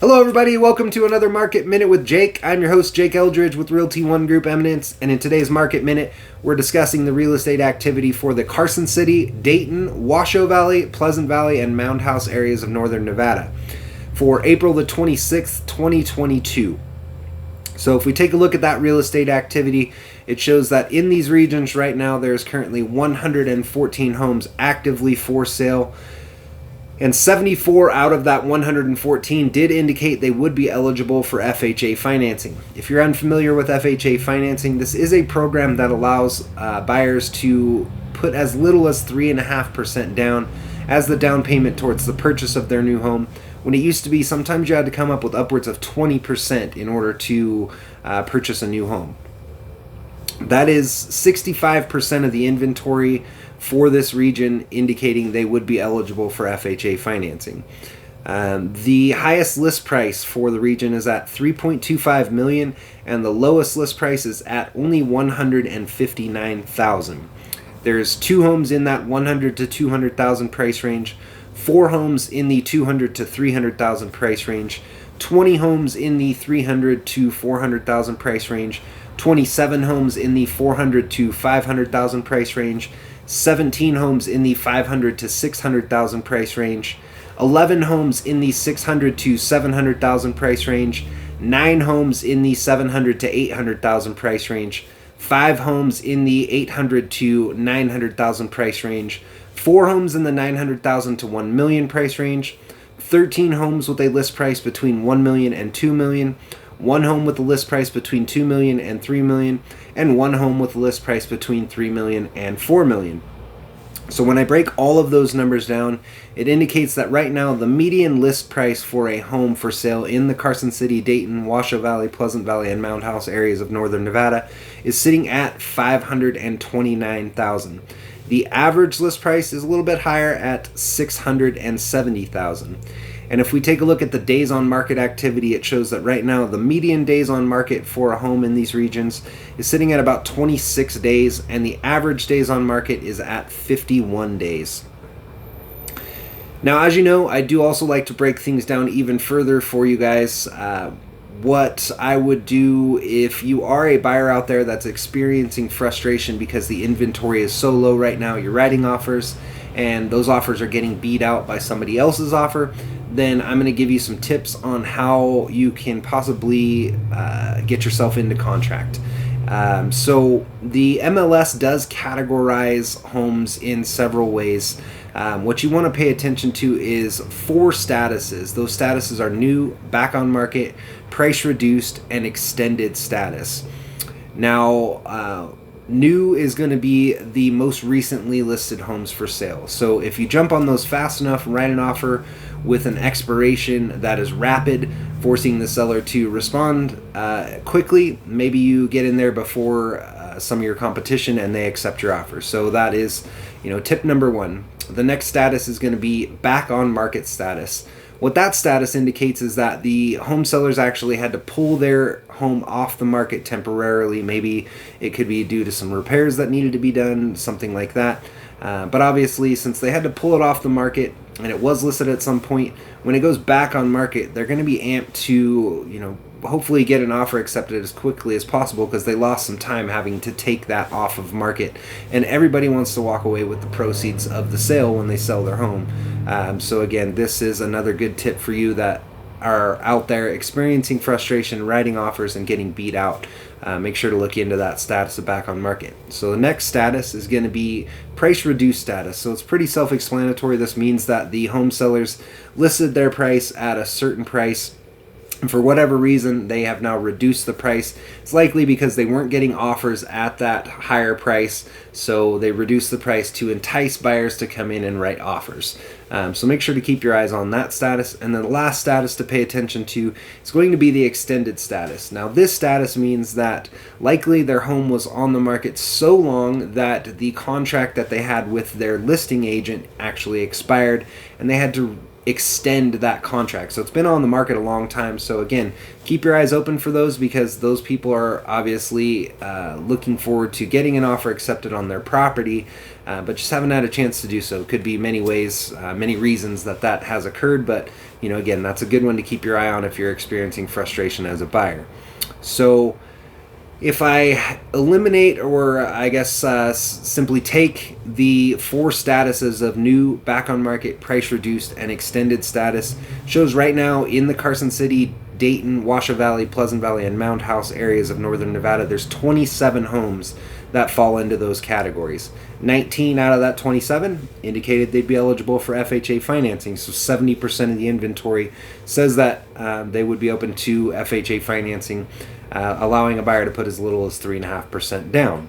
Hello, everybody. Welcome to another Market Minute with Jake. I'm your host, Jake Eldridge with Realty One Group Eminence, and in today's Market Minute, we're discussing the real estate activity for the Carson City, Dayton, Washoe Valley, Pleasant Valley, and Moundhouse areas of northern Nevada for April the 26th, 2022. So if we take a look at that real estate activity, it shows that in these regions right now, there's currently 114 homes actively for sale. And 74 out of that 114 did indicate they would be eligible for FHA financing. If you're unfamiliar with FHA financing, this is a program that allows buyers to put as little as 3.5% down as the down payment towards the purchase of their new home. When it used to be, sometimes you had to come up with upwards of 20% in order to purchase a new home. That is 65% of the inventory for this region, indicating they would be eligible for FHA financing. The highest list price for the region is at $3.25 million, and the lowest list price is at only $159,000. There's 2 homes in that $100,000 to $200,000 price range, 4 homes in the $200,000 to $300,000 price range, 20 homes in the $300,000 to $400,000 price range, 27 homes in the $400,000 to $500,000 price range, 17 homes in the $500,000 to $600,000 price range, 11 homes in the $600,000 to $700,000 price range, 9 homes in the $700,000 to $800,000 price range, 5 homes in the $800,000 to $900,000 price range, 4 homes in the $900,000 to $1 million price range, 13 homes with a list price between $1 million and $2 million, 1 home with a list price between $2 million and $3 million, and 1 home with a list price between $3 million and $4 million. So when I break all of those numbers down, it indicates that right now the median list price for a home for sale in the Carson City, Dayton, Washoe Valley, Pleasant Valley, and Moundhouse areas of northern Nevada is sitting at $529,000. The average list price is a little bit higher at $670,000. And if we take a look at the days on market activity, it shows that right now the median days on market for a home in these regions is sitting at about 26 days, and the average days on market is at 51 days. Now, as you know, I do also like to break things down even further for you guys. What I would do if you are a buyer out there that's experiencing frustration because the inventory is so low right now, you're writing offers, and those offers are getting beat out by somebody else's offer, then I'm going to give you some tips on how you can possibly get yourself into contract. So the MLS does categorize homes in several ways. What you want to pay attention to is 4 statuses. Those statuses are new, back on market, price reduced, and extended status. Now, new is going to be the most recently listed homes for sale. So if you jump on those fast enough and write an offer with an expiration that is rapid, forcing the seller to respond quickly, maybe you get in there before some of your competition and they accept your offer. So that is, tip number 1. The next status is going to be back on market status. What that status indicates is that the home sellers actually had to pull their home off the market temporarily. Maybe it could be due to some repairs that needed to be done, something like that. But obviously, since they had to pull it off the market and it was listed at some point, when it goes back on market, they're going to be amped to, hopefully get an offer accepted as quickly as possible because they lost some time having to take that off of market. And everybody wants to walk away with the proceeds of the sale when they sell their home. So again, this is another good tip for you that are out there experiencing frustration, writing offers, and getting beat out. Make sure to look into that status of back on market. So the next status is going to be price reduced status. So it's pretty self-explanatory. This means that the home sellers listed their price at a certain price, and for whatever reason, they have now reduced the price. It's likely because they weren't getting offers at that higher price, so they reduced the price to entice buyers to come in and write offers. So make sure to keep your eyes on that status. And then the last status to pay attention to is going to be the extended status. Now, this status means that likely their home was on the market so long that the contract that they had with their listing agent actually expired, and they had to extend that contract. So it's been on the market a long time. So again, keep your eyes open for those, because those people are obviously looking forward to getting an offer accepted on their property, but just haven't had a chance to do so. Could be many ways, many reasons that has occurred, but again, that's a good one to keep your eye on if you're experiencing frustration as a buyer. So if I eliminate, or I guess simply take the 4 statuses of new, back on market, price reduced, and extended status, shows right now in the Carson City, Dayton, Washoe Valley, Pleasant Valley, and Moundhouse areas of northern Nevada, there's 27 homes that fall into those categories. 19 out of that 27 indicated they'd be eligible for FHA financing, so 70% of the inventory says that they would be open to FHA financing, allowing a buyer to put as little as 3.5% down.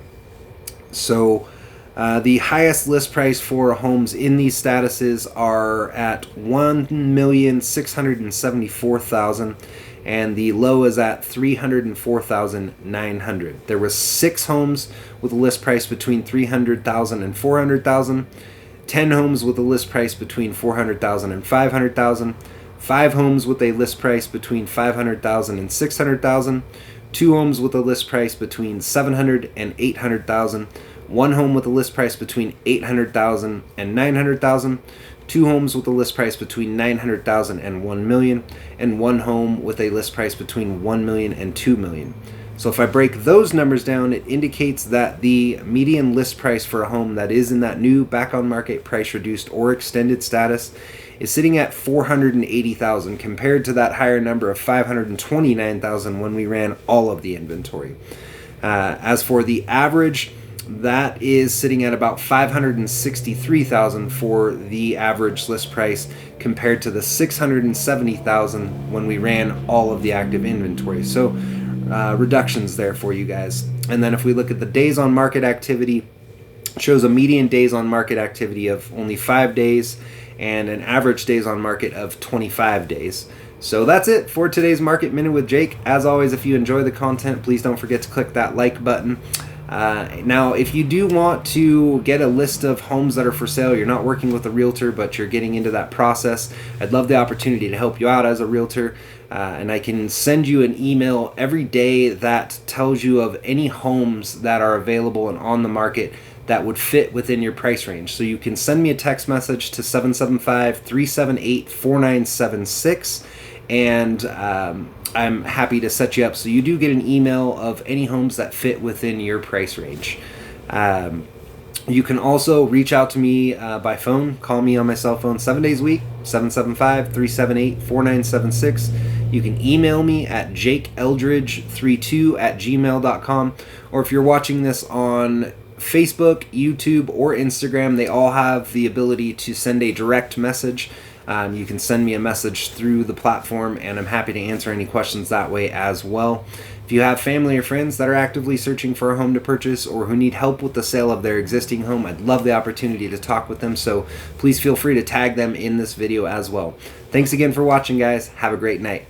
So the highest list price for homes in these statuses are at $1,674,000, and the low is at $304,900. There was 6 homes with a list price between $300,000 and $400,000, 10 homes with a list price between $400,000 and $500,000, 5 homes with a list price between $500,000 and $600,000, 2 homes with a list price between $700,000 and $800,000, 1 home with a list price between $800,000 and $900,000, 2 homes with a list price between $900,000 and $1 million, and 1 home with a list price between $1 million and $2 million. So if I break those numbers down, it indicates that the median list price for a home that is in that new, back on market, price reduced, or extended status is sitting at $480,000, compared to that higher number of $529,000 when we ran all of the inventory. As for the average, that is sitting at about $563,000 for the average list price, compared to the $670,000 when we ran all of the active inventory. So reductions there for you guys. And then if we look at the days on market activity, it shows a median days on market activity of only 5 days and an average days on market of 25 days. So that's it for today's Market Minute with Jake. As always, if you enjoy the content, please don't forget to click that like button. Now, if you do want to get a list of homes that are for sale, you're not working with a realtor, but you're getting into that process, I'd love the opportunity to help you out as a realtor. And I can send you an email every day that tells you of any homes that are available and on the market that would fit within your price range. So you can send me a text message to 775-378-4976, and I'm happy to set you up so you do get an email of any homes that fit within your price range. You can also reach out to me by phone. Call me on my cell phone 7 days a week, 775-378-4976. You can email me at jakeeldridge32@gmail.com, or if you're watching this on Facebook, YouTube, or Instagram, they all have the ability to send a direct message. You can send me a message through the platform, and I'm happy to answer any questions that way as well. If you have family or friends that are actively searching for a home to purchase, or who need help with the sale of their existing home, I'd love the opportunity to talk with them, so please feel free to tag them in this video as well. Thanks again for watching, guys. Have a great night.